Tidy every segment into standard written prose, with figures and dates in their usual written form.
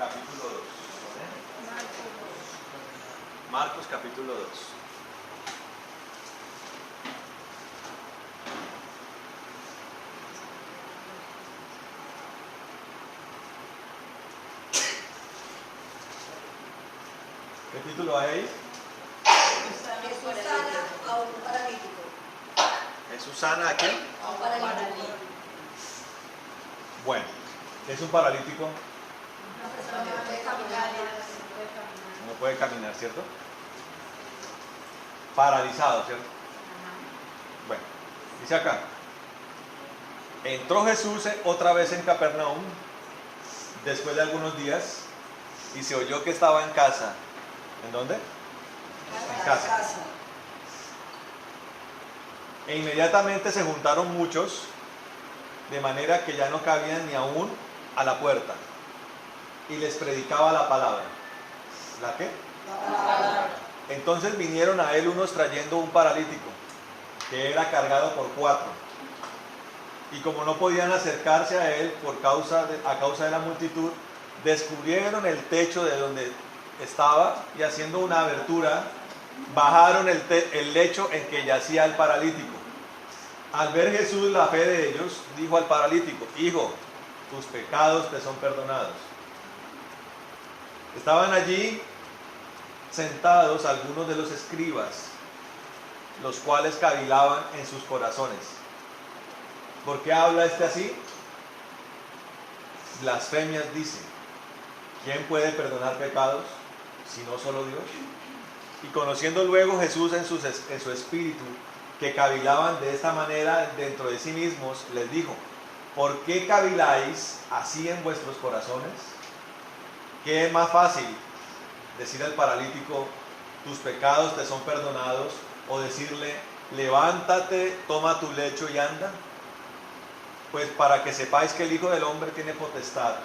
capítulo 2. Marcos capítulo 2. ¿Qué título hay ahí? Jesús sana a un paralítico. ¿Jesús sana a quién? A un paralítico. Bueno, ¿qué es un paralítico? Una persona que no puede caminar. No puede caminar, ¿cierto? Paralizado, ¿cierto? Bueno, dice acá. Entró Jesús otra vez en Capernaum después de algunos días y se oyó que estaba en casa. ¿En dónde? En casa. E inmediatamente se juntaron muchos, de manera que ya no cabían ni aún a la puerta. Y les predicaba la palabra. ¿La qué? La palabra. Entonces vinieron a él unos trayendo un paralítico, que era cargado por 4. Y como no podían acercarse a él a causa de la multitud, descubrieron el techo de donde estaba y haciendo una abertura, bajaron el lecho en que yacía el paralítico. Al ver Jesús la fe de ellos, dijo al paralítico: Hijo, tus pecados te son perdonados. Estaban allí sentados algunos de los escribas, los cuales cavilaban en sus corazones. ¿Por qué habla este así? Blasfemias dice. ¿Quién puede perdonar pecados si no solo Dios? Y conociendo luego Jesús en su espíritu que cavilaban de esta manera dentro de sí mismos, les dijo: ¿por qué caviláis así en vuestros corazones? ¿Qué es más fácil? ¿Decir al paralítico, tus pecados te son perdonados? ¿O decirle, levántate, toma tu lecho y anda? Pues para que sepáis que el Hijo del Hombre tiene potestad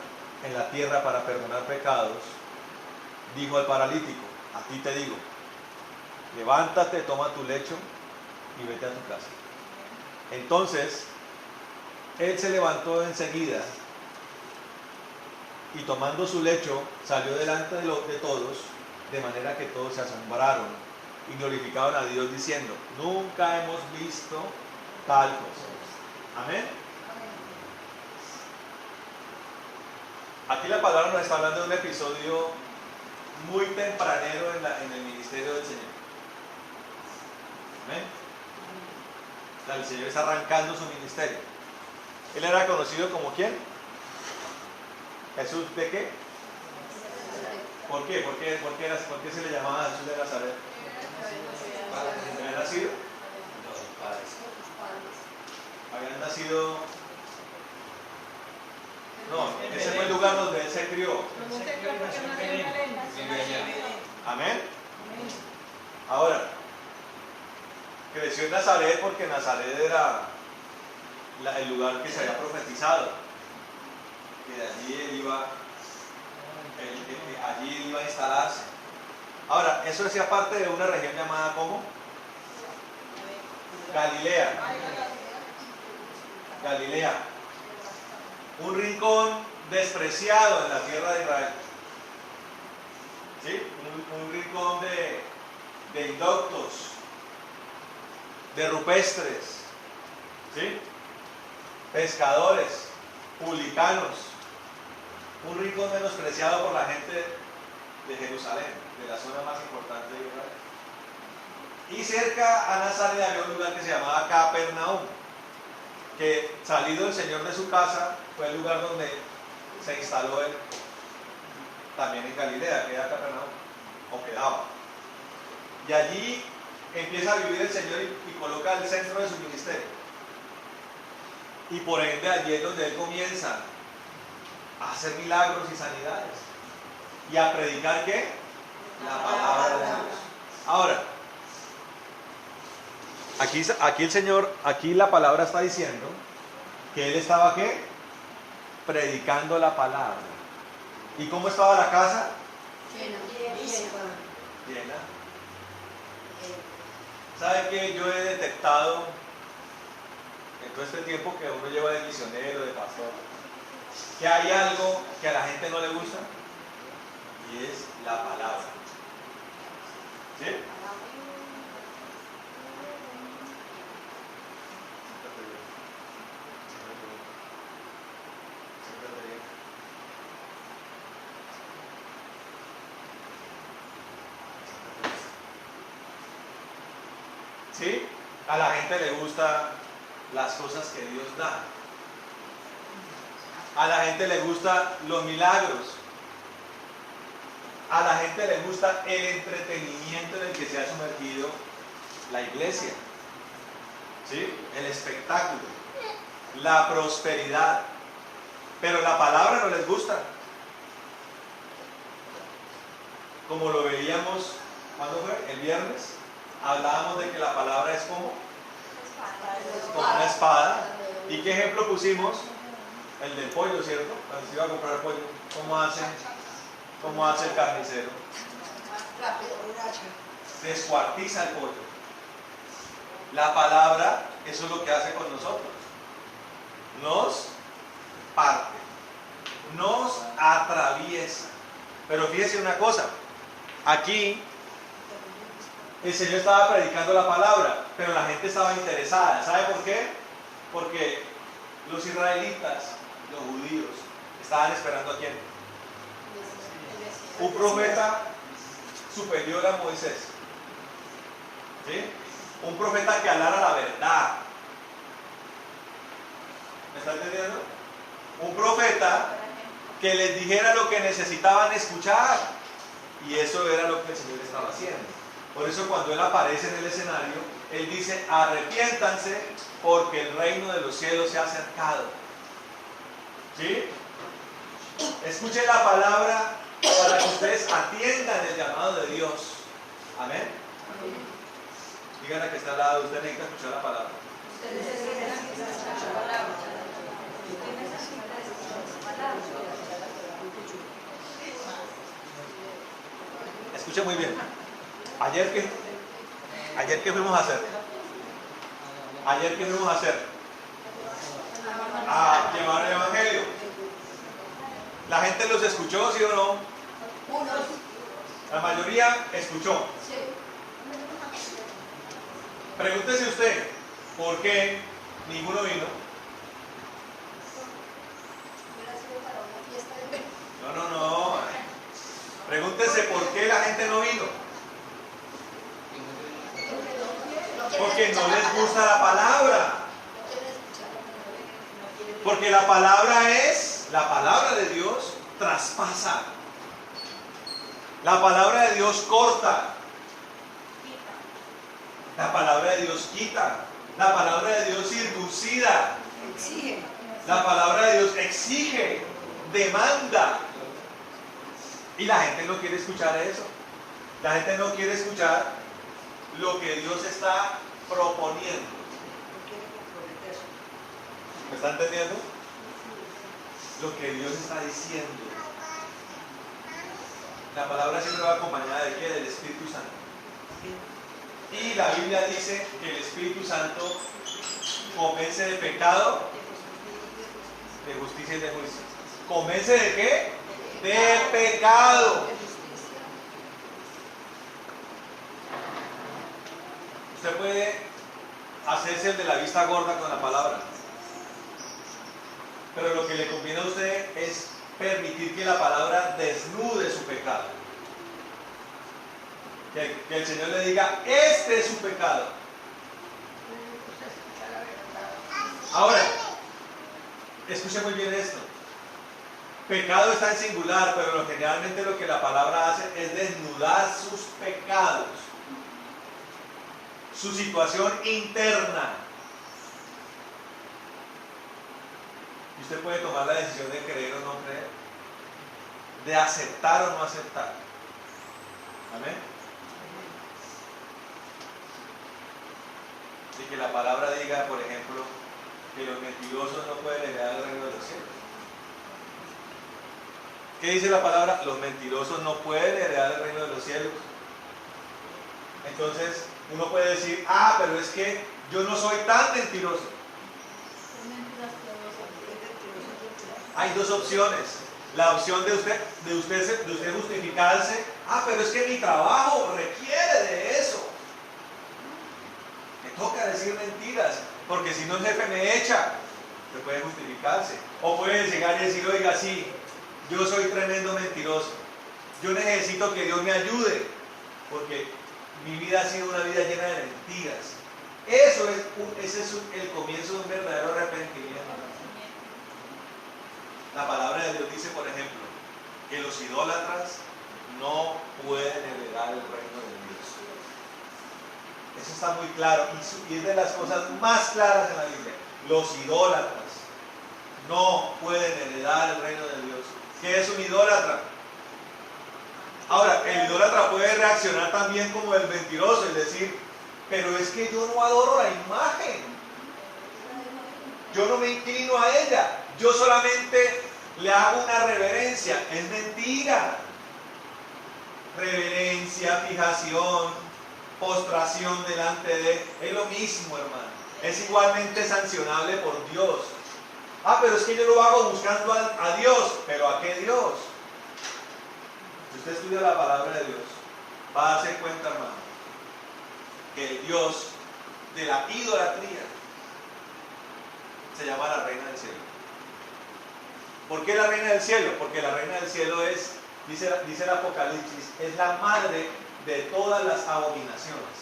en la tierra para perdonar pecados, dijo al paralítico: a ti te digo, levántate, toma tu lecho y vete a tu casa. Entonces, él se levantó enseguida y tomando su lecho salió delante de todos, de manera que todos se asombraron y glorificaban a Dios diciendo: nunca hemos visto tal cosa. Amén. Aquí la palabra nos está hablando de un episodio muy tempranero en el ministerio del Señor. Amén. O sea, el Señor está arrancando su ministerio. Él era conocido como ¿quién? ¿Jesús de qué? ¿Por qué? ¿Por qué se le llamaba Jesús de Nazaret? ¿Habían nacido? Habían nacido. No, ese fue el lugar donde él se crió. Amén. Ahora, creció en Nazaret porque Nazaret era el lugar que se había profetizado, que de allí él iba a instalarse. Ahora, eso hacía parte de una región llamada ¿cómo? Galilea. Un rincón despreciado en la tierra de Israel. ¿Sí? Un rincón de indoctos, de rupestres, ¿sí? Pescadores, publicanos. Un rincón menospreciado por la gente de Jerusalén, de la zona más importante de Israel. Y cerca a Nazaret había un lugar que se llamaba Capernaum, que salido el Señor de su casa fue el lugar donde se instaló él, también en Galilea, que era Capernaum, o quedaba. Y allí empieza a vivir el Señor y coloca el centro de su ministerio. Y por ende allí es donde él comienza a hacer milagros y sanidades. Y a predicar ¿qué? La palabra de Dios. Ahora, aquí el Señor, aquí la palabra está diciendo que él estaba ¿qué? Predicando la palabra. ¿Y cómo estaba la casa? Llena. ¿Sabe qué? Yo he detectado en todo este tiempo que uno lleva de misionero, de pastor, que hay algo que a la gente no le gusta. y es la palabra. ¿Sí? ¿Sí? A la gente le gustan las cosas que Dios da. A la gente le gustan los milagros. A la gente le gusta el entretenimiento en el que se ha sumergido la iglesia. ¿Sí? El espectáculo. La prosperidad. Pero la palabra no les gusta. Como lo veíamos, ¿cuándo fue? El viernes. Hablábamos de que la palabra es como una espada. ¿Y qué ejemplo pusimos? El del pollo, ¿cierto? Cuando se iba a comprar pollo, ¿cómo hace el carnicero? Descuartiza el pollo. La palabra, eso es lo que hace con nosotros. Nos parte, nos atraviesa. Pero fíjese una cosa, aquí el Señor estaba predicando la palabra, pero la gente estaba interesada. ¿Sabe por qué? Porque los israelitas, los judíos, estaban esperando a quién. Un profeta superior a Moisés. ¿Sí? Un profeta que hablara la verdad. ¿Me está entendiendo? Un profeta que les dijera lo que necesitaban escuchar. Y eso era lo que el Señor estaba haciendo. Por eso cuando Él aparece en el escenario, Él dice, arrepiéntanse porque el reino de los cielos se ha acercado. ¿Sí? Escuchen la palabra para que ustedes atiendan el llamado de Dios. Amén. Díganle que está al lado, usted necesita escuchar la palabra. Escuche muy bien. Ayer que fuimos a hacer. Ayer que fuimos a hacer. A llevar el evangelio. ¿La gente los escuchó, sí o no? La mayoría escuchó. Pregúntese usted, ¿por qué ninguno vino? No. Pregúntese por qué la gente no vino. Porque no les gusta la palabra. Porque la palabra de Dios traspasa. La palabra de Dios corta. La palabra de Dios quita. La palabra de Dios circuncida. La palabra de Dios exige, demanda. Y la gente no quiere escuchar eso. La gente no quiere escuchar lo que Dios está proponiendo. ¿Me está entendiendo? Lo que Dios está diciendo. La palabra siempre va acompañada de ¿qué? Del Espíritu Santo. Y la Biblia dice que el Espíritu Santo convence de pecado, de justicia y de juicio. ¿Convence de qué? De pecado. Usted puede hacerse el de la vista gorda con la palabra, pero lo que le conviene a usted es permitir que la palabra desnude su pecado. Que el Señor le diga, este es su pecado. Ahora, escuche muy bien esto. Pecado está en singular, pero generalmente lo que la palabra hace es desnudar sus pecados, su situación interna. Y usted puede tomar la decisión de creer o no creer, de aceptar o no aceptar. Amén. Y que la palabra diga, por ejemplo, que los mentirosos no pueden heredar el reino de los cielos. ¿Qué dice la palabra? Los mentirosos no pueden heredar el reino de los cielos. Entonces, uno puede decir, pero es que yo no soy tan mentiroso. Hay dos opciones. La opción de usted justificarse, pero es que mi trabajo requiere de eso. Me toca decir mentiras, porque si no el jefe me echa. Usted puede justificarse. O puede llegar y decir, oiga, sí, yo soy tremendo mentiroso. Yo necesito que Dios me ayude, porque mi vida ha sido una vida llena de mentiras. Ese es el comienzo de un verdadero arrepentimiento. La palabra de Dios dice, por ejemplo, que los idólatras no pueden heredar el reino de Dios. Eso está muy claro y es de las cosas más claras en la Biblia. Los idólatras no pueden heredar el reino de Dios. ¿Qué es un idólatra? Ahora, el idólatra puede reaccionar también como el mentiroso, es decir, pero es que yo no adoro la imagen, yo no me inclino a ella, yo solamente le hago una reverencia. Es mentira. Reverencia, fijación, postración delante de, es lo mismo, hermano. Es igualmente sancionable por Dios. Pero es que yo lo hago buscando a Dios. ¿Pero a qué Dios? Si usted estudia la palabra de Dios, va a darse cuenta, hermano, que el Dios de la idolatría se llama la reina del cielo. ¿Por qué la reina del cielo? Porque la reina del cielo es, dice el Apocalipsis, es la madre de todas las abominaciones.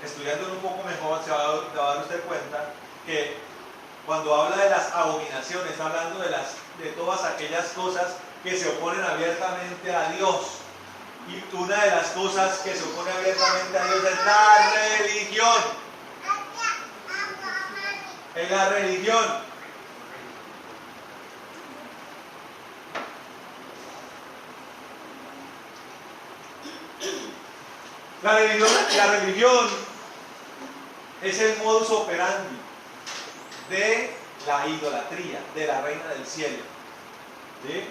Estudiándolo un poco mejor, se va a dar usted cuenta que cuando habla de las abominaciones, está hablando de todas aquellas cosas que se oponen abiertamente a Dios. Y una de las cosas que se opone abiertamente a Dios es la religión. Es la religión. La religión es el modus operandi de la idolatría, de la reina del cielo. ¿Sí?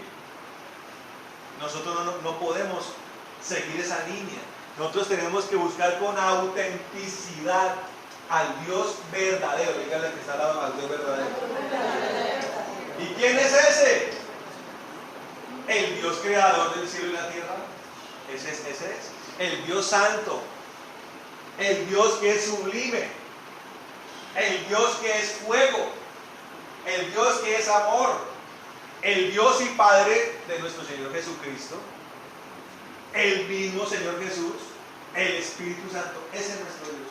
Nosotros no podemos seguir esa línea. Nosotros tenemos que buscar con autenticidad al Dios verdadero. Dígale que está al lado, al Dios verdadero. ¿Y quién es ese? El Dios creador del cielo y la tierra. Ese es. El Dios santo. El Dios que es sublime. El Dios que es fuego. El Dios que es amor. El Dios y Padre de nuestro Señor Jesucristo. El mismo Señor Jesús. El Espíritu Santo. Ese es nuestro Dios.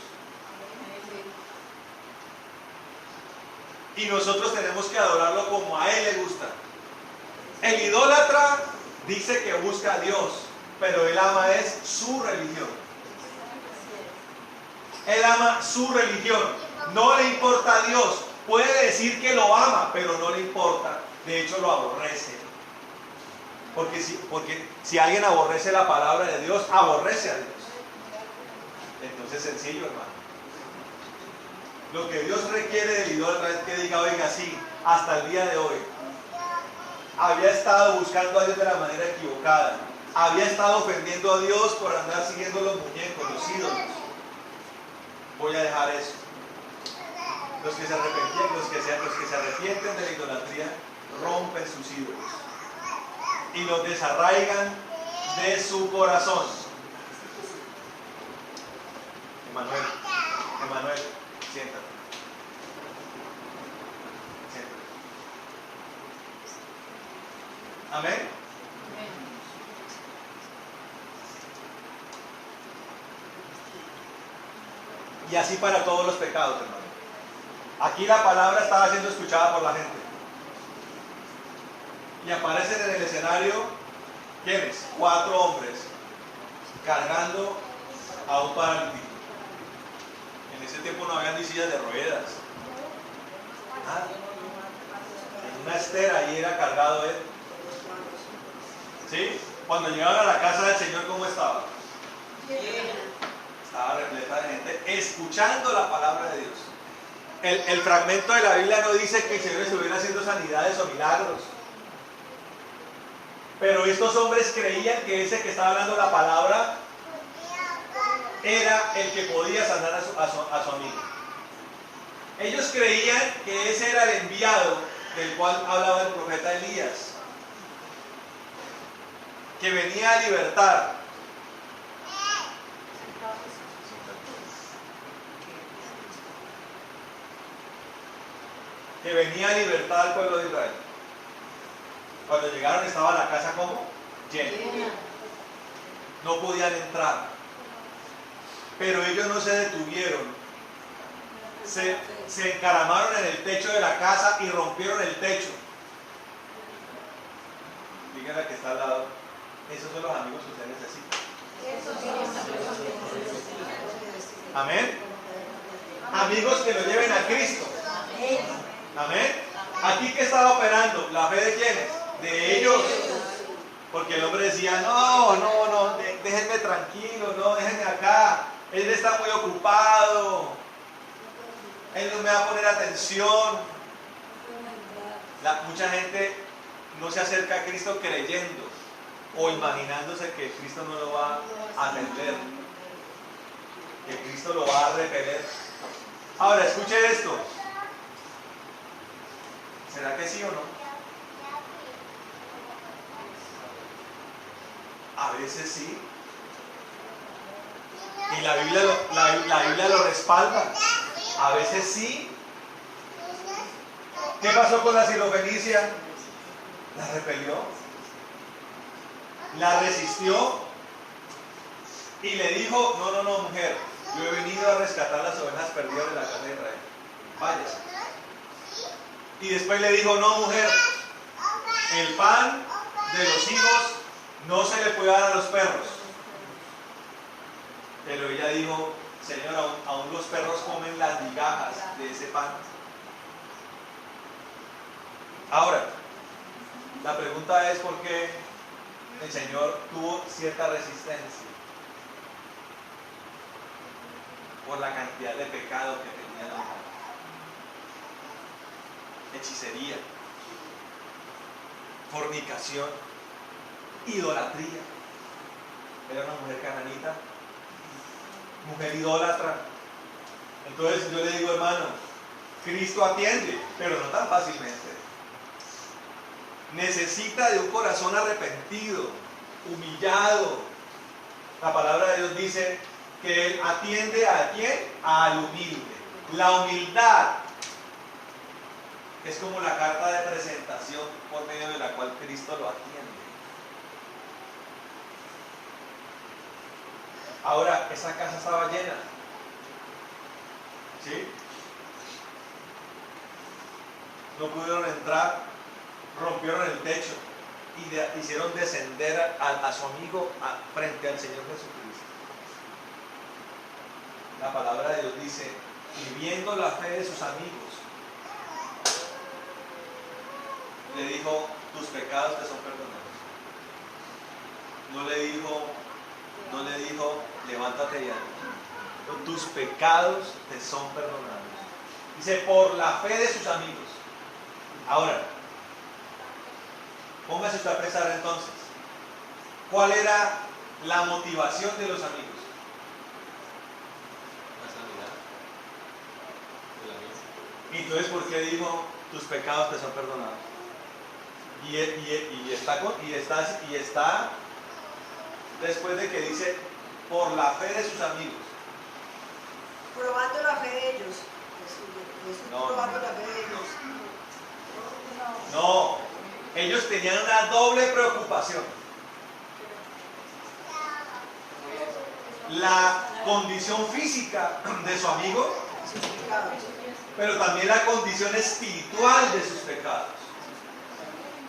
Y nosotros tenemos que adorarlo como a Él le gusta. El idólatra dice que busca a Dios, pero él ama es su religión. Él ama su religión. No le importa a Dios. Puede decir que lo ama, pero no le importa. De hecho, lo aborrece. Porque si alguien aborrece la palabra de Dios, aborrece a Dios. Entonces, sencillo, hermano. Lo que Dios requiere del idólatra es que diga, oiga, sí, hasta el día de hoy había estado buscando a Dios de la manera equivocada. Había estado ofendiendo a Dios por andar siguiendo los muñecos, los ídolos. Voy a dejar eso. Los que se arrepienten de la idolatría rompen sus ídolos y los desarraigan de su corazón. Emanuel, siéntate. Amén. Y así para todos los pecados, hermano. Aquí la palabra estaba siendo escuchada por la gente. Y aparecen en el escenario, ¿quiénes? 4 hombres cargando a un paralítico. En ese tiempo no habían ni sillas de ruedas. Nada. En una estera ahí era cargado él. ¿Sí? Cuando llegaron a la casa del Señor, ¿cómo estaba? Estaba repleta de gente escuchando la palabra de Dios. El fragmento de la Biblia no dice que el Señor estuviera haciendo sanidades o milagros. Pero estos hombres creían que ese que estaba hablando la palabra era el que podía sanar a su amigo. Ellos creían que ese era el enviado del cual hablaba el profeta Elías, que venía a libertar. Que venía a libertar al pueblo de Israel. Cuando llegaron estaba la casa como llena. No podían entrar. Pero ellos no se detuvieron. Se encaramaron en el techo de la casa y rompieron el techo. Díganle que está al lado. Esos son los amigos que usted necesita. Amén. Amigos que lo lleven a Cristo. Amén. Aquí que estaba operando, ¿la fe de quiénes? De ellos. Porque el hombre decía, no, déjenme tranquilo, no, déjenme acá. Él está muy ocupado. Él no me va a poner atención. Mucha gente no se acerca a Cristo creyendo o imaginándose que Cristo no lo va a atender, que Cristo lo va a repeler. Ahora, escuche esto. ¿Será que sí o no? A veces sí. Y la Biblia lo respalda. A veces sí. ¿Qué pasó con la sirofenicia? La repelió. La resistió. Y le dijo, no, mujer. Yo he venido a rescatar las ovejas perdidas de la casa de Israel. Váyase. Y después le dijo, no, mujer. El pan de los hijos no se le puede dar a los perros. Pero ella dijo, Señor, aún los perros comen las migajas de ese pan. Ahora, la pregunta es por qué el Señor tuvo cierta resistencia. Por la cantidad de pecado que tenía la mujer. Hechicería, fornicación, idolatría. Era una mujer cananita, mujer idólatra. Entonces yo le digo, hermano, Cristo atiende, pero no tan fácilmente. Necesita de un corazón arrepentido, humillado. La palabra de Dios dice que Él atiende a quién? Al humilde. La humildad es como la carta de presentación por medio de la cual Cristo lo atiende. Ahora, esa casa estaba llena. ¿Sí? No pudieron entrar, rompieron el techo y hicieron descender a su amigo frente al Señor Jesucristo. La palabra de Dios dice, y viendo la fe de sus amigos, le dijo, tus pecados te son perdonados. No le dijo, levántate y anda. Tus pecados te son perdonados. Dice, por la fe de sus amigos. Ahora, póngase usted a pensar entonces, ¿cuál era la motivación de los amigos? Y entonces, ¿por qué dijo, tus pecados te son perdonados? Y está después de que dice, por la fe de sus amigos. Probando la fe de ellos. No. Probando la fe de ellos. No, ellos tenían una doble preocupación. La condición física de su amigo, pero también la condición espiritual de sus pecados.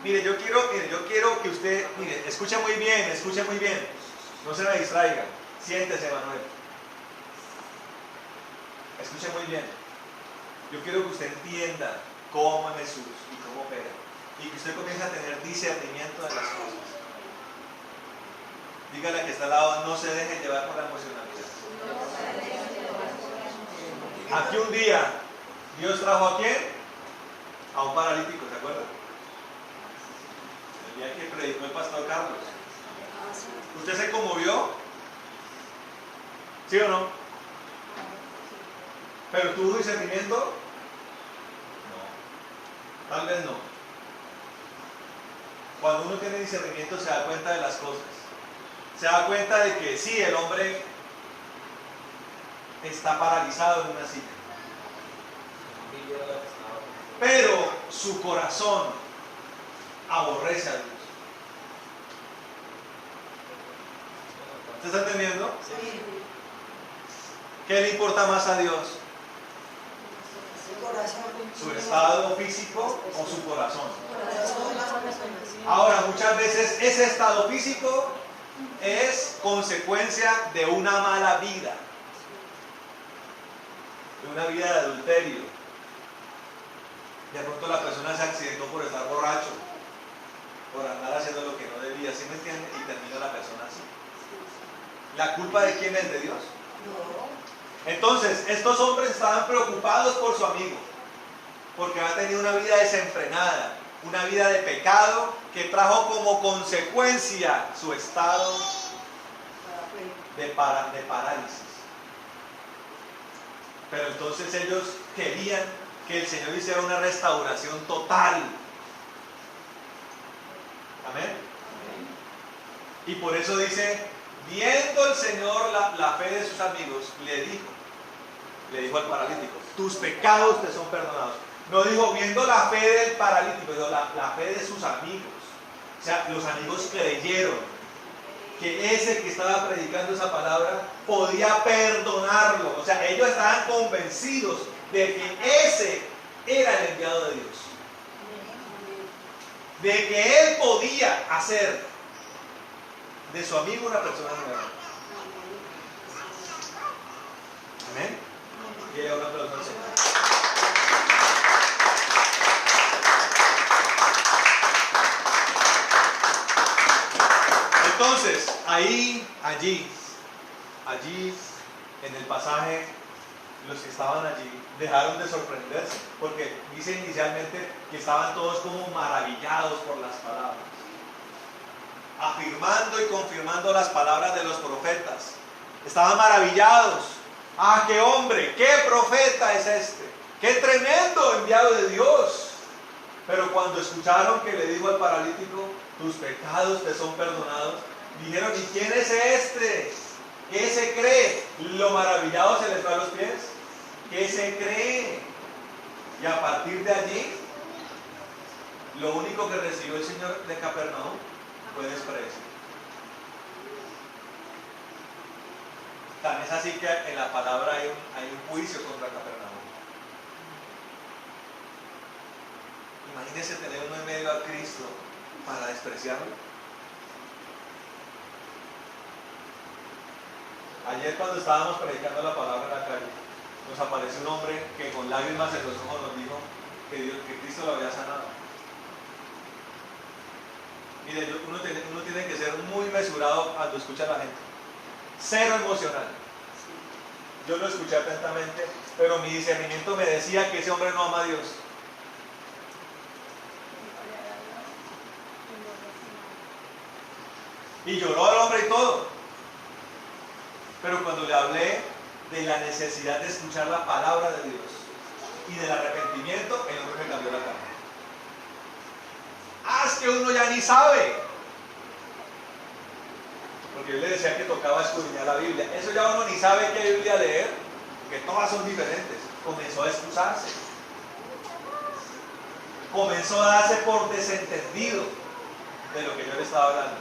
Mire, yo quiero que usted, escuche muy bien, no se me distraiga, siéntese, Manuel. Escuche muy bien. Yo quiero que usted entienda cómo es Jesús y cómo opera, y que usted comience a tener discernimiento de las cosas. Dígale a que está al lado, no se deje llevar por la emocionalidad. Aquí un día, Dios trajo ¿a quién? A un paralítico, ¿se acuerdan? El día que predicó el pastor Carlos. ¿Usted se conmovió? ¿Sí o no? ¿Pero tuvo discernimiento? No. Tal vez no. Cuando uno tiene discernimiento se da cuenta de las cosas. Se da cuenta de que sí, el hombre está paralizado en una silla. Pero su corazón aborrece a Dios. ¿Usted está entendiendo? Sí. ¿Qué le importa más a Dios? Su corazón. ¿Su estado físico o su corazón? Corazón. Ahora, muchas veces ese estado físico es consecuencia de una mala vida, de una vida de adulterio. De pronto la persona se accidentó por estar borracho, por andar haciendo lo que no debía, ¿sí me entiende? Y termina la persona así. ¿La culpa de quién es? ¿De Dios? No. Entonces, estos hombres estaban preocupados por su amigo, porque había tenido una vida desenfrenada, una vida de pecado que trajo como consecuencia su estado de parálisis. Pero entonces ellos querían que el Señor hiciera una restauración total. Amén. Y por eso dice, viendo el Señor la fe de sus amigos, le dijo al paralítico, tus pecados te son perdonados. No dijo, viendo la fe del paralítico, dijo la fe de sus amigos. O sea, los amigos creyeron que ese que estaba predicando esa palabra podía perdonarlo. O sea, ellos estaban convencidos de que ese era el enviado de Dios. De que él podía hacer de su amigo una persona nueva. Amén. Y ella una persona nueva. Entonces, allí, en el pasaje, los que estaban allí dejaron de sorprenderse, porque dice inicialmente que estaban todos como maravillados por las palabras, afirmando y confirmando las palabras de los profetas. Estaban maravillados. ¡Ah, qué hombre! ¡Qué profeta es este! ¡Qué tremendo enviado de Dios! Pero cuando escucharon que le dijo al paralítico, tus pecados te son perdonados, dijeron, ¿y quién es este? ¿Qué se cree? Lo maravillado se les fue a los pies. ¿Qué se cree? Y a partir de allí, lo único que recibió el Señor de Capernaum fue desprecio. Tan es así que en la palabra hay un juicio contra Capernaum. Imagínese tener uno en medio a Cristo para despreciarlo. Ayer cuando estábamos predicando la palabra en la calle, nos apareció un hombre que con lágrimas en los ojos nos dijo que Cristo lo había sanado. Mire, uno tiene que ser muy mesurado cuando escucha a la gente. Cero emocional. Yo lo escuché atentamente, pero mi discernimiento me decía que ese hombre no ama a Dios. Y lloró el hombre y todo. Pero cuando le hablé de la necesidad de escuchar la palabra de Dios y del arrepentimiento, el hombre me cambió la cara. ¡Ah, es que uno ya ni sabe! Porque yo le decía que tocaba escudriñar la Biblia. Eso ya uno ni sabe qué Biblia leer, porque todas son diferentes. Comenzó a excusarse. Comenzó a darse por desentendido de lo que yo le estaba hablando.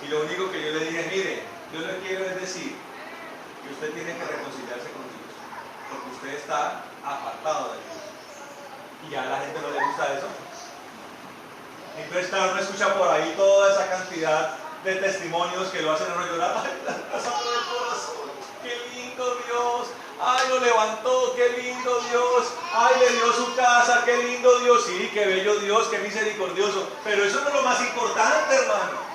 Y lo único que yo le dije, mire, yo le quiero es decir que usted tiene que reconciliarse con Dios, porque usted está apartado de Dios. Y a la gente no le gusta eso. Entonces, claro, uno escucha por ahí toda esa cantidad de testimonios que lo hacen a uno llorar. ¡Ay, la casa del corazón! ¡Qué lindo Dios! ¡Ay, lo levantó! ¡Qué lindo Dios! ¡Ay, le dio su casa! ¡Qué lindo Dios! Sí, qué bello Dios, qué misericordioso. Pero eso no es lo más importante, hermano.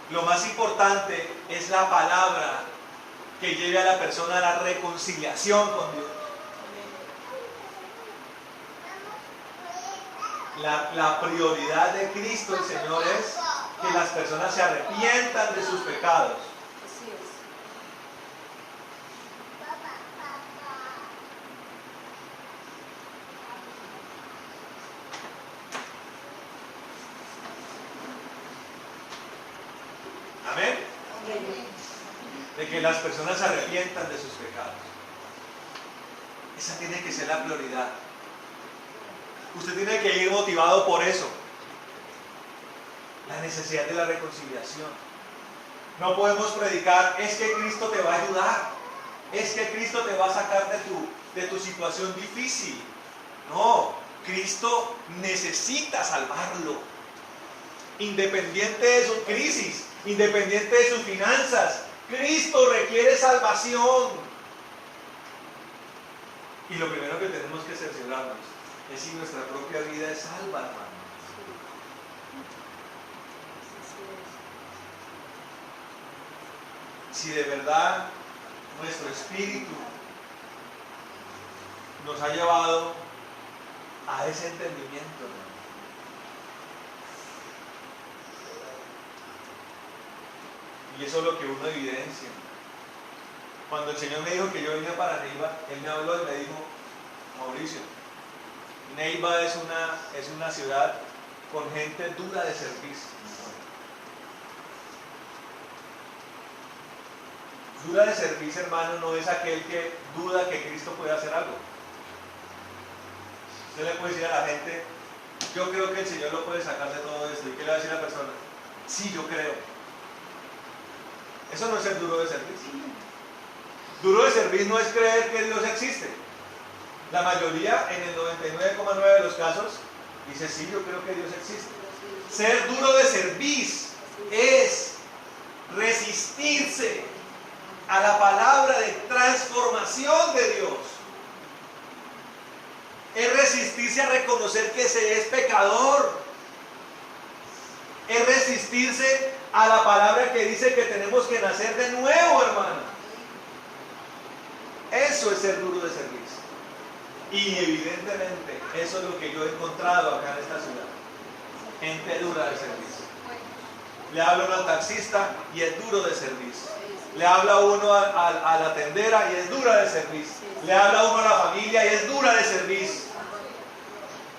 Lo más importante es la palabra que lleve a la persona a la reconciliación con Dios. La prioridad de Cristo, el Señor, es que las personas se arrepientan de sus pecados. Así es. de que las personas se arrepientan de sus pecados. Esa tiene que ser la prioridad. Usted tiene que ir motivado por eso. La necesidad de la reconciliación. No podemos predicar, es que Cristo te va a ayudar, es que Cristo te va a sacar de tu situación difícil. No, Cristo necesita salvarlo. Independiente de su crisis, independiente de sus finanzas, Cristo requiere salvación. Y lo primero que tenemos que cerciorarnos es si nuestra propia vida es salva, hermano. Si de verdad nuestro espíritu nos ha llevado a ese entendimiento, hermano. Y eso es lo que uno evidencia. Cuando el Señor me dijo que yo venía para Neiva, Él me habló y me dijo, Mauricio, Neiva es una ciudad con gente dura de servicio. Dura de servicio, hermano, no es aquel que duda que Cristo puede hacer algo. Usted le puede decir a la gente, yo creo que el Señor lo puede sacar de todo esto. ¿Y qué le va a decir a la persona? Sí, yo creo. Eso no es ser duro de servir. Duro de servir no es creer que Dios existe. La mayoría, en el 99,9 de los casos, dice, sí, yo creo que Dios existe. Ser duro de servir es resistirse a la palabra de transformación de Dios. Es resistirse a reconocer que se es pecador. Es resistirse a la palabra que dice que tenemos que nacer de nuevo, hermano. Eso es ser duro de servicio. Y evidentemente, eso es lo que yo he encontrado acá en esta ciudad. Gente dura de servicio. Le habla uno al taxista y es duro de servicio. Le habla uno a la tendera y es dura de servicio. Le habla uno a la familia y es dura de servicio.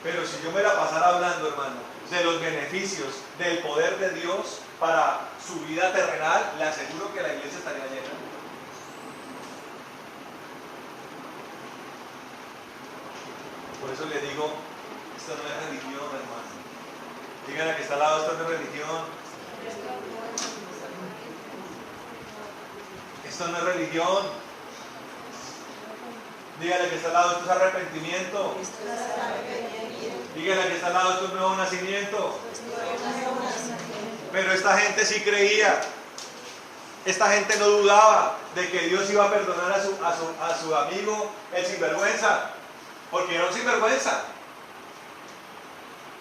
Pero si yo me la pasara hablando, hermano, de los beneficios del poder de Dios para su vida terrenal, le aseguro que la iglesia estaría llena. Por eso le digo, esto no es religión, hermano. Díganle que está al lado, esto no es religión. Esto no es religión. Dígale que está al lado, esto es arrepentimiento. Dígale que está al lado, esto es nuevo nacimiento. Pero esta gente sí creía. Esta gente no dudaba de que Dios iba a perdonar a su amigo el sinvergüenza. Porque era un sinvergüenza.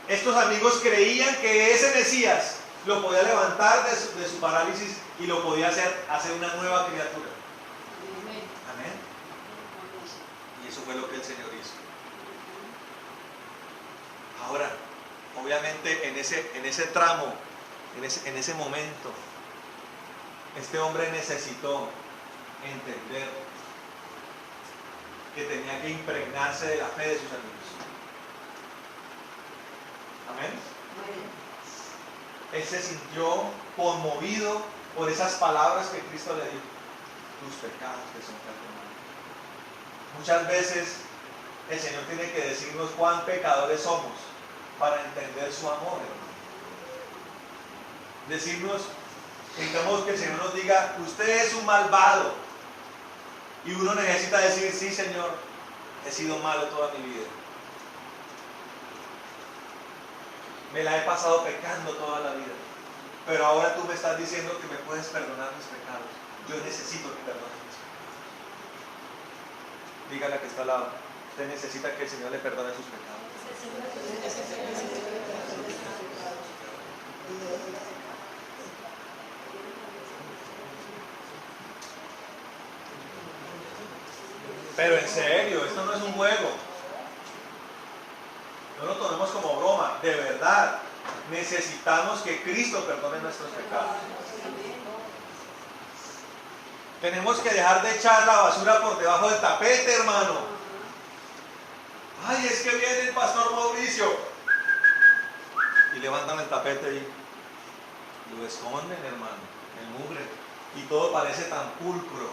Estos amigos creían que ese Mesías lo podía levantar de su parálisis y lo podía hacer una nueva criatura. Amén. Y eso fue lo que el Señor hizo. Ahora, obviamente en ese tramo, en ese momento, este hombre necesitó entender que tenía que impregnarse de la fe de sus amigos. Amén. Él se sintió conmovido por esas palabras que Cristo le dijo. Tus pecados te son perdonados. Muchas veces el Señor tiene que decirnos cuán pecadores somos para entender su amor, hermano. Necesitamos que el Señor nos diga, usted es un malvado. Y uno necesita decir, sí, Señor, he sido malo toda mi vida. Me la he pasado pecando toda la vida. Pero ahora tú me estás diciendo que me puedes perdonar mis pecados. Yo necesito que perdones mis pecados. Dígale que está al lado. Usted necesita que el Señor le perdone sus pecados. Pero en serio, esto no es un juego. No lo tomemos como broma. De verdad, necesitamos que Cristo perdone nuestros pecados. Tenemos que dejar de echar la basura por debajo del tapete, hermano. Ay, es que viene el pastor Mauricio. Y levantan el tapete y lo esconden, hermano. El mugre. y todo parece tan pulcro.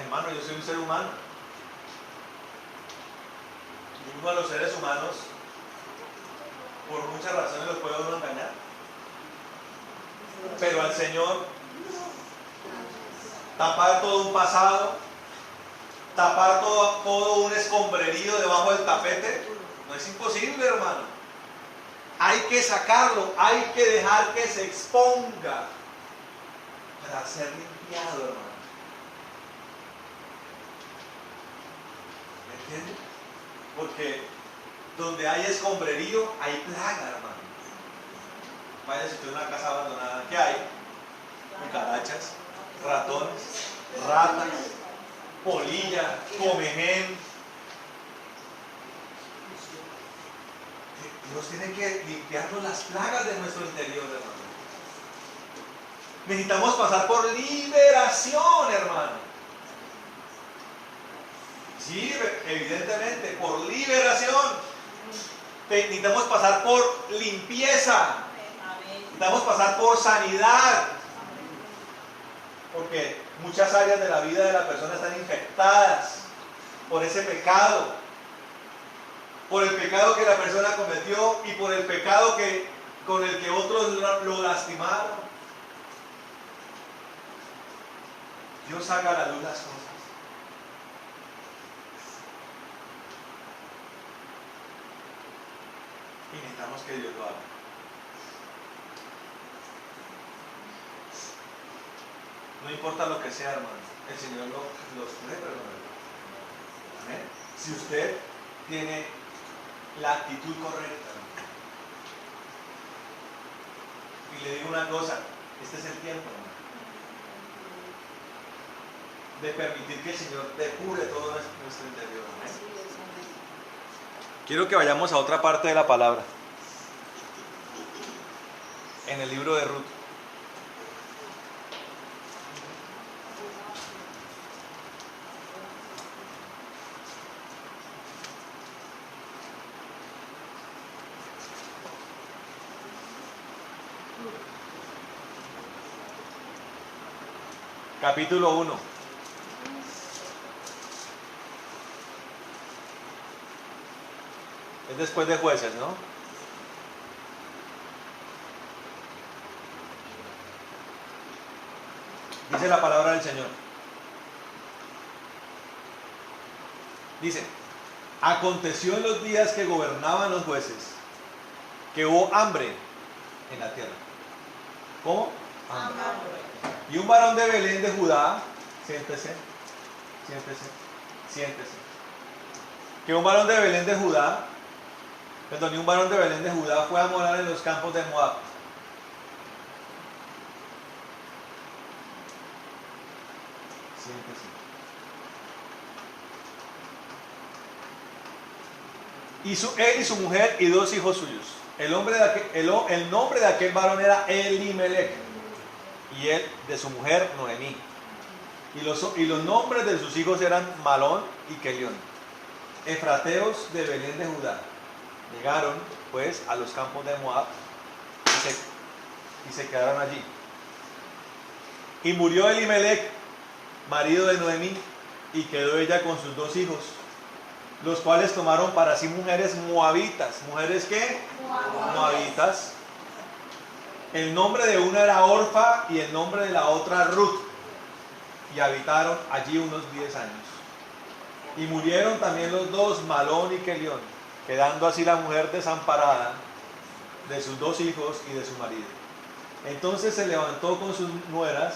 Hermano, yo soy un ser humano. Y uno a los seres humanos, por muchas razones, los puede uno engañar. Pero al Señor, tapar todo un pasado, tapar todo un escombrerío debajo del tapete, no es imposible, hermano. Hay que sacarlo, hay que dejar que se exponga para ser limpiado, hermano. ¿Me entiendes? Porque donde hay escombrerío hay plaga, hermano. Vaya, si usted en una casa abandonada, ¿qué hay? Cucarachas, ratones, ratas, polilla, comején. Dios tiene que limpiarnos las plagas de nuestro interior, hermano. Necesitamos pasar por liberación, hermano. Sí, evidentemente, por liberación. Necesitamos pasar por limpieza. Necesitamos pasar por sanidad. Porque muchas áreas de la vida de la persona están infectadas por ese pecado. Por el pecado que la persona cometió y por el pecado con el que otros lo lastimaron. Dios saca a la luz las cosas. Y necesitamos que Dios lo haga. No importa lo que sea, hermano, el Señor los puede perdonar. ¿Amén? Si usted tiene la actitud correcta. Y le digo una cosa, este es el tiempo, hermano, de permitir que el Señor depure todo nuestro interior. ¿Amén? Quiero que vayamos a otra parte de la palabra. En el libro de Ruth. Capítulo 1. Es después de Jueces, ¿no? Dice la palabra del Señor. Dice: aconteció en los días que gobernaban los jueces que hubo hambre en la tierra. ¿Cómo? Hambre. Y un varón de Belén de Judá, siéntese, que un varón de Belén de Judá, y un varón de Belén de Judá fue a morar en los campos de Moab. Él y su mujer y 2 hijos suyos. El nombre de aquel varón era Elimelech, y él de su mujer Noemí. Y los nombres de sus hijos eran Malón y Kelión, efrateos de Belén de Judá. Llegaron pues a los campos de Moab y se quedaron allí. Y murió Elimelech, marido de Noemí, y quedó ella con sus 2 hijos, los cuales tomaron para sí mujeres moabitas. ¿Mujeres qué? Moabitas. El nombre de una era Orfa y el nombre de la otra Ruth. Y habitaron allí unos 10 años. Y murieron también los 2, Malón y Kelión, quedando así la mujer desamparada de sus 2 hijos y de su marido. Entonces se levantó con sus nueras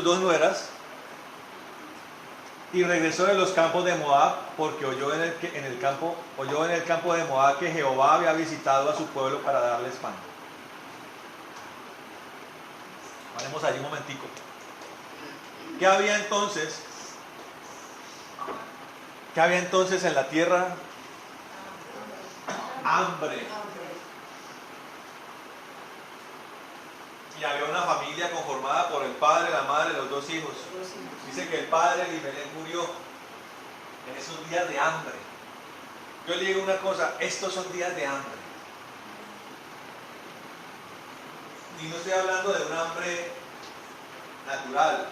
dos nueras y regresó de los campos de Moab, porque oyó en el campo de Moab que Jehová había visitado a su pueblo para darles pan. Paremos allí un momentico. ¿Qué había entonces en la tierra? Hambre. Y había una familia conformada por el padre, la madre y los dos hijos. Dice que el padre Elimelech murió en esos días de hambre. Yo le digo una cosa, estos son días de hambre. Y no estoy hablando de un hambre natural,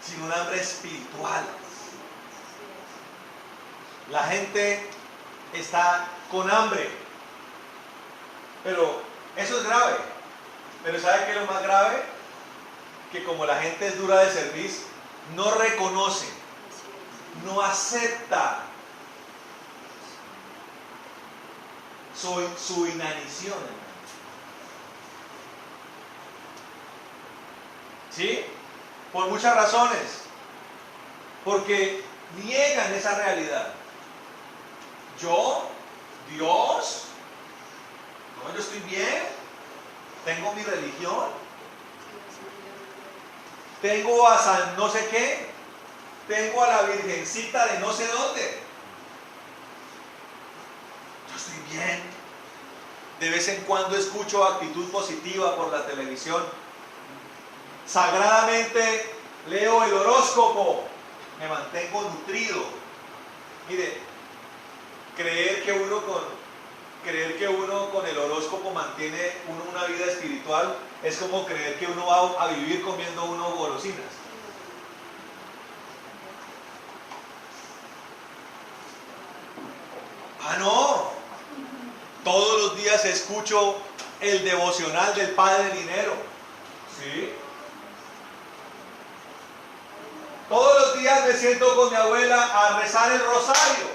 sino un hambre espiritual. La gente está con hambre, pero eso es grave. Pero ¿sabe qué es lo más grave? Que como la gente es dura de servicio, no reconoce, no acepta su inanición. ¿Sí? Por muchas razones. Porque niegan esa realidad. Dios, no, yo estoy bien, tengo mi religión, tengo a San no sé qué, tengo a la Virgencita de no sé dónde. Yo estoy bien. De vez en cuando escucho actitud positiva por la televisión. Sagradamente leo el horóscopo, me mantengo nutrido. Mire, creer que uno con el horóscopo mantiene una vida espiritual es como creer que uno va a vivir comiendo golosinas. Ah, no. Todos los días escucho el devocional del Padre Linero. ¿Sí? Todos los días me siento con mi abuela a rezar el rosario.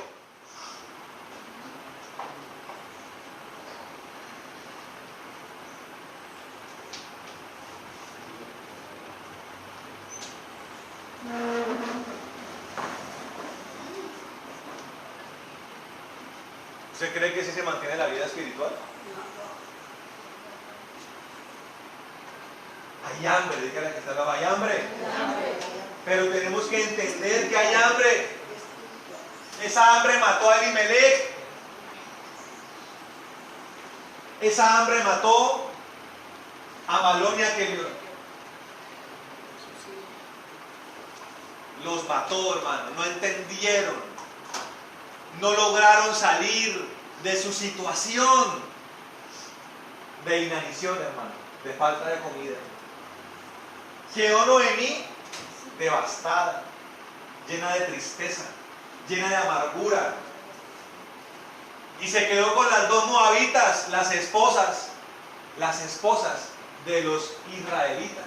¿Usted cree que así se mantiene la vida espiritual? Hay hambre, dígale a la que está al lado, hay hambre. Pero tenemos que entender que hay hambre. Esa hambre mató a Elimelech. Esa hambre mató a Malón y a Kelión. Los mató, hermano. No entendieron. No lograron salir de su situación de inanición, hermano, de falta de comida. Quedó Noemí devastada, llena de tristeza, llena de amargura. Y se quedó con las dos moabitas, las esposas de los israelitas.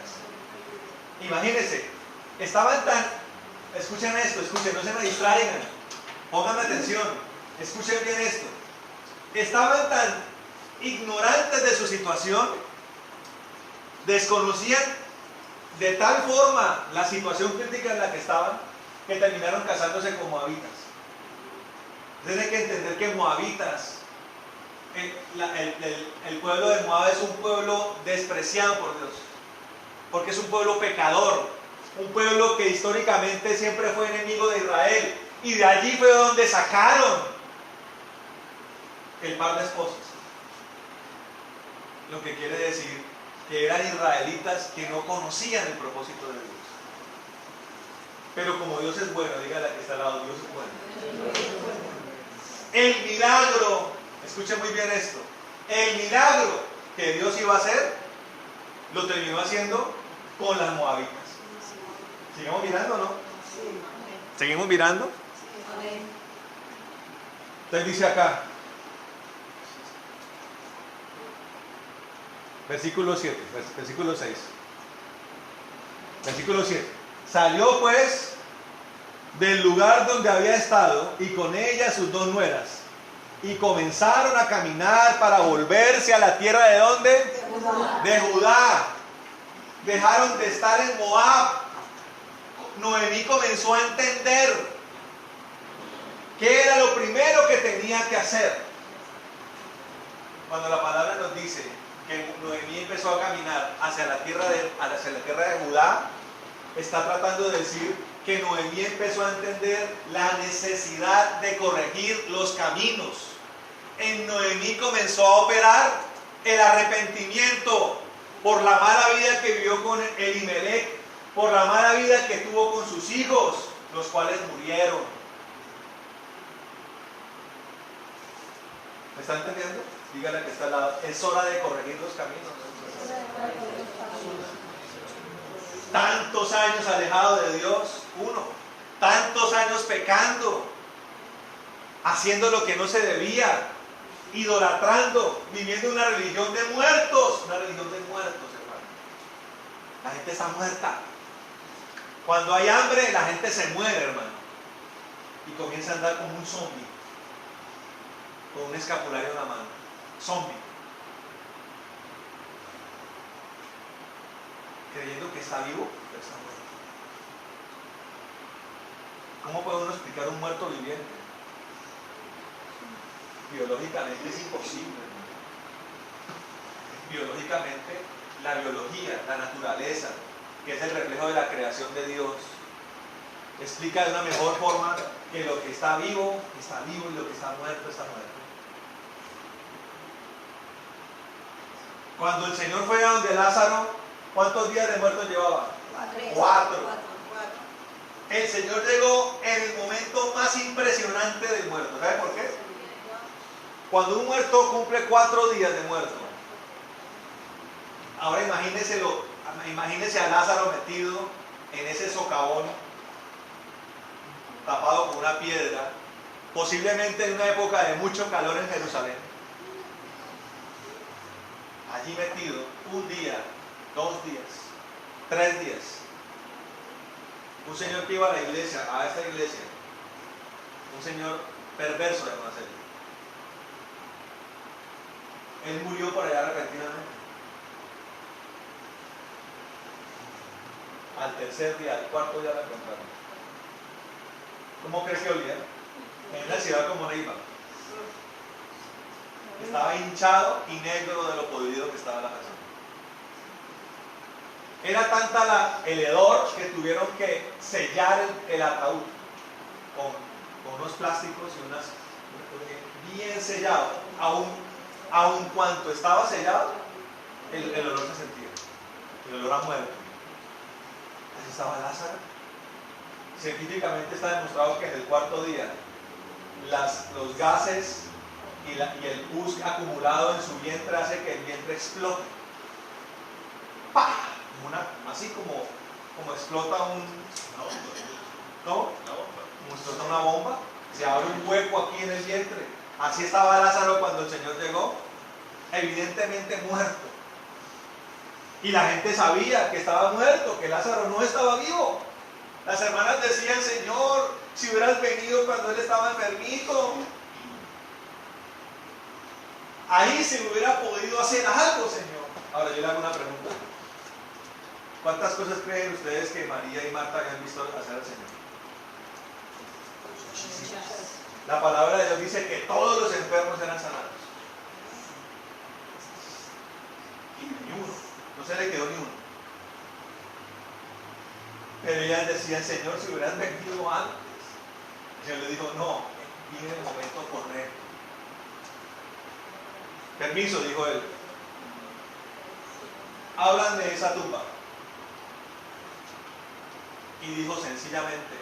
Imagínense, estaban tan... Escuchen esto, escuchen, no se me distraigan. Pónganme atención, escuchen bien esto. Estaban tan ignorantes de su situación, desconocían de tal forma la situación crítica en la que estaban, que terminaron casándose con moabitas. Tienen que entender que moabitas, el pueblo de Moab es un pueblo despreciado por Dios, porque es un pueblo pecador, un pueblo que históricamente siempre fue enemigo de Israel. Y de allí fue donde sacaron el par de esposas. Lo que quiere decir que eran israelitas que no conocían el propósito de Dios. Pero como Dios es bueno, dígale a que está al lado, Dios es bueno. El milagro, escuchen muy bien esto, el milagro que Dios iba a hacer, lo terminó haciendo con las moabitas. ¿Seguimos mirando o no? ¿Seguimos mirando? Entonces dice acá, versículo 7, versículo 6. Versículo 7. Salió pues del lugar donde había estado y con ella sus dos nueras y comenzaron a caminar para volverse a la tierra de ¿dónde? De Judá. Dejaron de estar en Moab. Noemí comenzó a entender qué era lo primero que tenía que hacer. Cuando la palabra nos dice que Noemí empezó a caminar hacia la tierra de Judá, está tratando de decir que Noemí empezó a entender la necesidad de corregir los caminos. En Noemí comenzó a operar el arrepentimiento por la mala vida que vivió con Elimelech, por la mala vida que tuvo con sus hijos, los cuales murieron. ¿Me están entendiendo? Dígale que está al lado. Es hora de corregir los caminos. Tantos años alejado de Dios, uno. Tantos años pecando, haciendo lo que no se debía, idolatrando, viviendo una religión de muertos. Una religión de muertos, hermano. La gente está muerta. Cuando hay hambre, la gente se muere, hermano. Y comienza a andar como un zombie, con un escapulario en la mano. Zombie. Creyendo que está vivo, pero está muerto. ¿Cómo puede uno explicar un muerto viviente? Biológicamente es imposible, hermano. Biológicamente, la biología, la naturaleza, que es el reflejo de la creación de Dios, explica de una mejor forma que lo que está vivo y lo que está muerto está muerto. Cuando el Señor fue a donde Lázaro, ¿cuántos días de muerto llevaba? 4. El Señor llegó en el momento más impresionante del muerto. ¿Sabe por qué? Cuando un muerto cumple 4 días de muerto. Ahora imagínese a Lázaro metido en ese socavón, tapado con una piedra, posiblemente en una época de mucho calor en Jerusalén. Allí metido, 1 día, 2 días, 3 días. Un señor que iba a la iglesia, a esta iglesia, un señor perverso de Marcelo. Él murió por allá repentinamente. Al 3er día, al 4º día la encontraron. ¿Cómo crees que olía? En una ciudad como Neiva. Estaba hinchado y negro de lo podrido que estaba la persona. Era tanta el hedor que tuvieron que sellar el ataúd con unos plásticos y bien sellado. Aun cuanto estaba sellado, el olor se sentía. El olor a muerte. Así estaba Lázaro. Científicamente está demostrado que en el 4º día los gases y el pus acumulado en su vientre hace que el vientre explote. ¡Pah! Así como explota como explota una bomba, se abre un hueco aquí en el vientre. Así estaba Lázaro cuando el Señor llegó, evidentemente muerto. Y la gente sabía que estaba muerto, que Lázaro no estaba vivo. Las hermanas decían: Señor, si hubieras venido cuando él estaba enfermito, ahí se hubiera podido hacer algo, Señor. Ahora yo le hago una pregunta. ¿Cuántas cosas creen ustedes que María y Marta habían visto hacer al Señor? Muchísimas. La palabra de Dios dice que todos los enfermos eran sanados. Y ni uno. No se le quedó ni uno. Pero ellas decían: Señor, si hubieras venido antes. El Señor le dijo: no, vine en el momento correcto. Permiso, dijo él. Hablan de esa tumba. Y dijo sencillamente: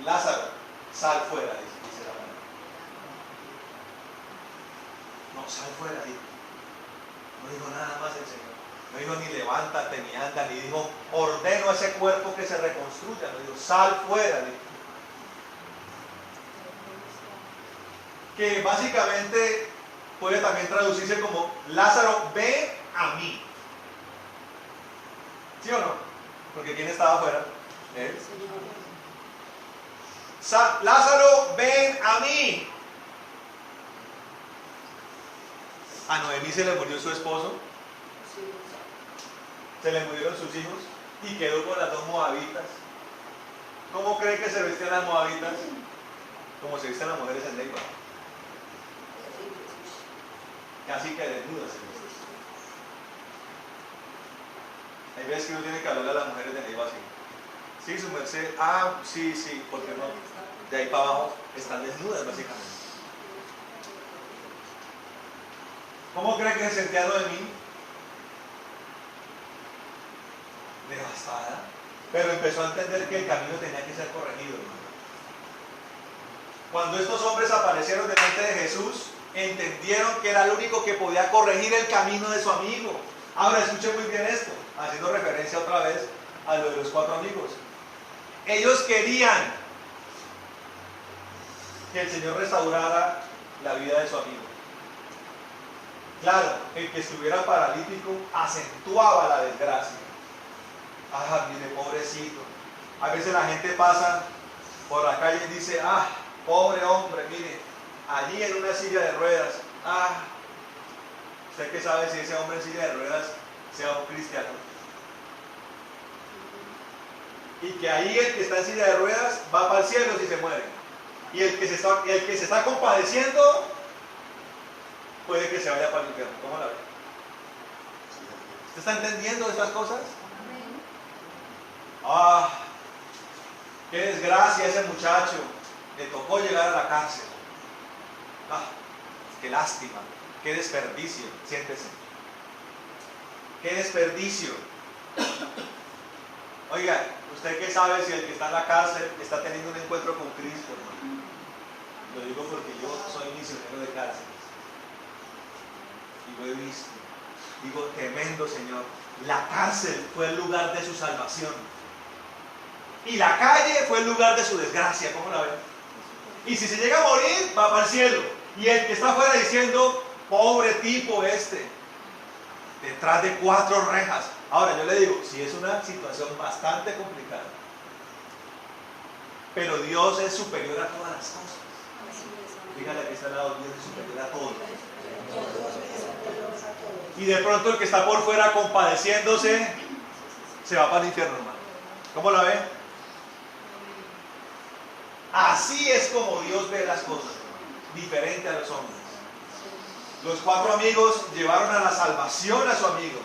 Lázaro, sal fuera, dice la palabra. No, sal fuera, dijo. No dijo nada más el Señor. No dijo ni levántate, ni anda, ni dijo ordeno a ese cuerpo que se reconstruya. No dijo sal fuera, dijo. Que básicamente puede también traducirse como Lázaro, ven a mí. ¿Sí o no? Porque ¿quién estaba afuera? Él. Lázaro, ven a mí. A Noemí se le murió su esposo, se le murieron sus hijos y quedó con las 2 moabitas. ¿Cómo cree que se vestían las moabitas? Como se visten las mujeres en Neiva. Casi que desnudas se visten. Hay veces que uno tiene que hablarle a las mujeres de Neiva así. Sí, su merced. Ah, sí, ¿por qué no? De ahí para abajo están desnudas básicamente. ¿Cómo cree que se sentía Noemí? Devastada. Pero empezó a entender que el camino tenía que ser corregido. Cuando estos hombres aparecieron delante de Jesús, entendieron que era el único que podía corregir el camino de su amigo. Ahora escuchen muy bien esto, haciendo referencia otra vez a lo de los 4 amigos. Ellos querían que el Señor restaurara la vida de su amigo. Claro, el que estuviera paralítico acentuaba la desgracia. Ah, mire, pobrecito. A veces la gente pasa por la calle y dice, ah, pobre hombre, mire, allí en una silla de ruedas. Ah, ¿usted qué sabe si ese hombre en silla de ruedas sea un cristiano? Y que ahí el que está en silla de ruedas va para el cielo si se muere. Y el que se está compadeciendo puede que se vaya para el infierno. ¿Cómo la ve? ¿Usted está entendiendo estas cosas? Ah, qué desgracia ese muchacho. Le tocó llegar a la cárcel. Ah, qué lástima, qué desperdicio. Siéntese. Qué desperdicio. Oiga, ¿usted qué sabe si el que está en la cárcel está teniendo un encuentro con Cristo, hermano? Lo digo porque yo soy misionero de cárceles. Y lo he visto. Digo, tremendo, Señor. La cárcel fue el lugar de su salvación. Y la calle fue el lugar de su desgracia. ¿Cómo la ven? Y si se llega a morir, va para el cielo. Y el que está afuera diciendo, pobre tipo este, detrás de 4 rejas. Ahora yo le digo, si es una situación bastante complicada, pero Dios es superior a todas las cosas. Dígale que está al lado, Dios es superior a todo. Y de pronto el que está por fuera compadeciéndose, se va para el infierno, hermano. ¿Cómo la ven? Así es como Dios ve las cosas, diferente a los hombres. Los 4 amigos llevaron a la salvación a su amigo,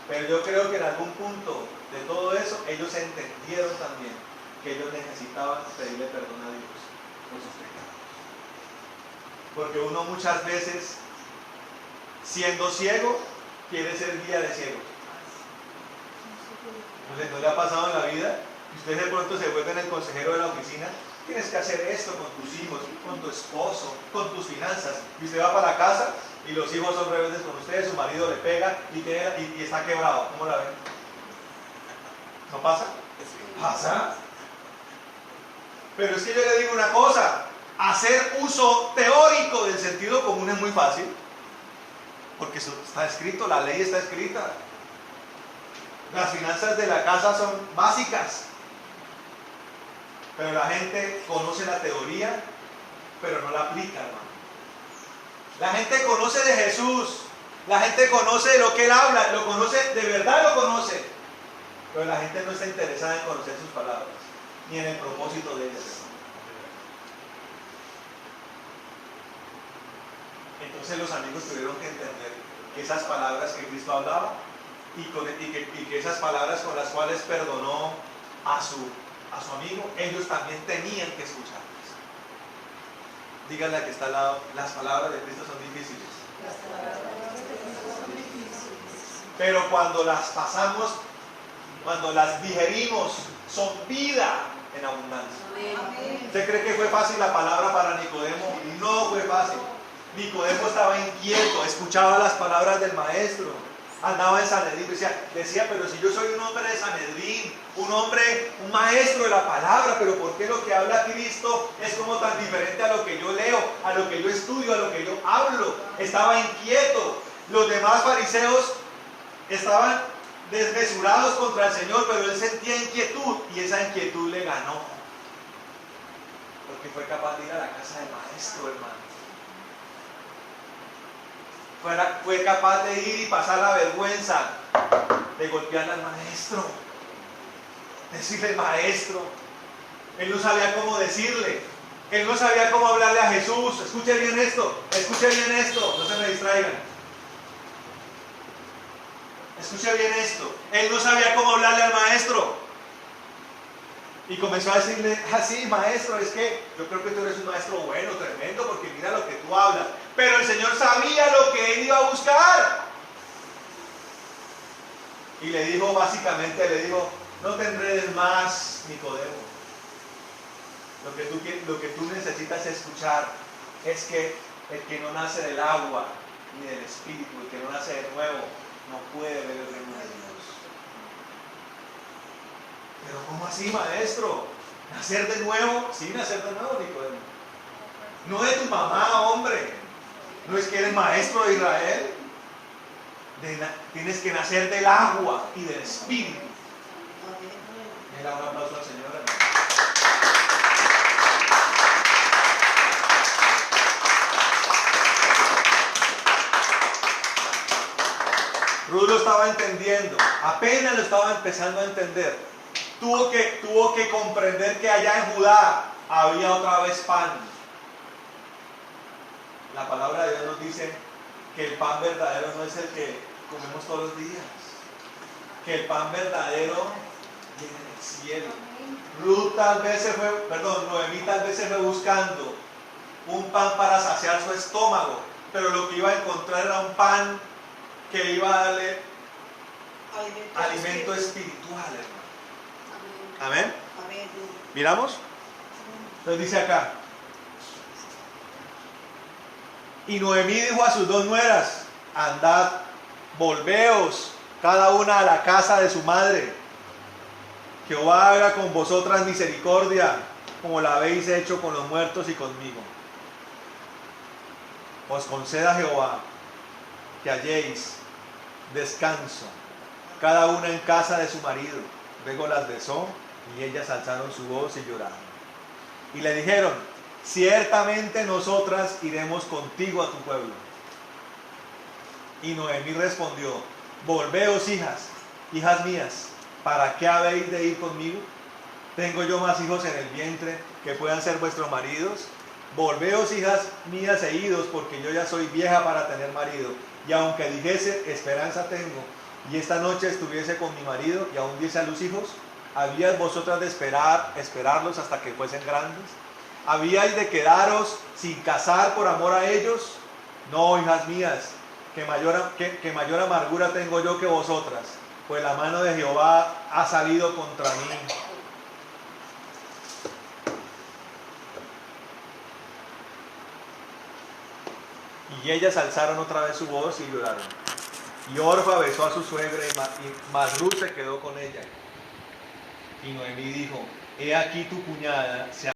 pero yo creo que en algún punto de todo eso, ellos entendieron también que ellos necesitaban pedirle perdón a Dios por sus pecados. Porque uno muchas veces, siendo ciego, quiere ser guía de ciegos. ¿No le ha pasado en la vida? Y usted de pronto se vuelve en el consejero de la oficina. Tienes que hacer esto con tus hijos, con tu esposo, con tus finanzas. Y usted va para la casa y los hijos son rebeldes con usted, su marido le pega y está quebrado. ¿Cómo la ven? ¿No pasa? ¿Pasa? Pero es que yo le digo una cosa, hacer uso teórico del sentido común es muy fácil. Porque eso está escrito, la ley está escrita. Las finanzas de la casa son básicas. Pero la gente conoce la teoría, pero no la aplica, hermano. La gente conoce de Jesús, la gente conoce de lo que Él habla, lo conoce, de verdad lo conoce. Pero la gente no está interesada en conocer sus palabras, ni en el propósito de ellas, hermano. Entonces los amigos tuvieron que entender que esas palabras que Cristo hablaba y que esas palabras con las cuales perdonó a su amigo, ellos también tenían que escucharlas. Díganle a que está al lado, las palabras de Cristo son difíciles. Pero cuando las pasamos, cuando las digerimos, son vida en abundancia. ¿Usted cree que fue fácil la palabra para Nicodemo? No fue fácil. Nicodemo estaba inquieto, escuchaba las palabras del maestro, andaba en Sanedrín, decía, pero si yo soy un hombre de Sanedrín, un maestro de la palabra, pero ¿por qué lo que habla Cristo es como tan diferente a lo que yo leo, a lo que yo estudio, a lo que yo hablo? Estaba inquieto. Los demás fariseos estaban desmesurados contra el Señor, pero él sentía inquietud y esa inquietud le ganó. Porque fue capaz de ir a la casa del maestro, hermano. Fue capaz de ir y pasar la vergüenza de golpearle al maestro, decirle maestro. Él no sabía cómo decirle, él no sabía cómo hablarle a Jesús. Escuche bien esto, no se me distraigan. Escuche bien esto, él no sabía cómo hablarle al maestro. Y comenzó a decirle, así maestro, es que yo creo que tú eres un maestro bueno, tremendo, porque mira lo que tú hablas. Pero el Señor sabía lo que él iba a buscar. Y le dijo, básicamente, no te enredes más, Nicodemo. Lo que tú necesitas escuchar es que el que no nace del agua ni del Espíritu, el que no nace de nuevo, no puede ver el reino de Dios. Pero ¿cómo así, maestro? ¿Nacer de nuevo? Sí, nacer de nuevo, Nicodemo. No de tu mamá, hombre. No es que eres maestro de Israel. Tienes que nacer del agua y del Espíritu. Le da un aplauso al Señor, hermano. Ruth lo estaba entendiendo, apenas lo estaba empezando a entender. Tuvo que comprender que allá en Judá había otra vez pan. La palabra de Dios nos dice que el pan verdadero no es el que comemos todos los días, que el pan verdadero viene del cielo. Noemí tal vez se fue buscando un pan para saciar su estómago, pero lo que iba a encontrar era un pan que iba a darle alimento espiritual, hermano. Amén. ¿Miramos? Entonces dice acá. Y Noemí dijo a sus dos nueras: andad, volveos cada una a la casa de su madre. Jehová haga con vosotras misericordia, como la habéis hecho con los muertos y conmigo. Os conceda Jehová que halléis descanso, cada una en casa de su marido. Luego las besó, y ellas alzaron su voz y lloraron. Y le dijeron: ciertamente nosotras iremos contigo a tu pueblo. Y Noemí respondió: volveos, hijas mías, ¿para qué habéis de ir conmigo? ¿Tengo yo más hijos en el vientre que puedan ser vuestros maridos? Volveos, hijas mías, e idos, porque yo ya soy vieja para tener marido. Y aunque dijese, esperanza tengo, y esta noche estuviese con mi marido, y aún diese a luz hijos, ¿habíais vosotras de esperarlos hasta que fuesen grandes? ¿Habíais de quedaros sin casar por amor a ellos? No, hijas mías, que mayor amargura tengo yo que vosotras, pues la mano de Jehová ha salido contra mí. Y ellas alzaron otra vez su voz y lloraron. Y Orfa besó a su suegra, y mas Ruth se quedó con ella. Y Noemí dijo: he aquí tu cuñada se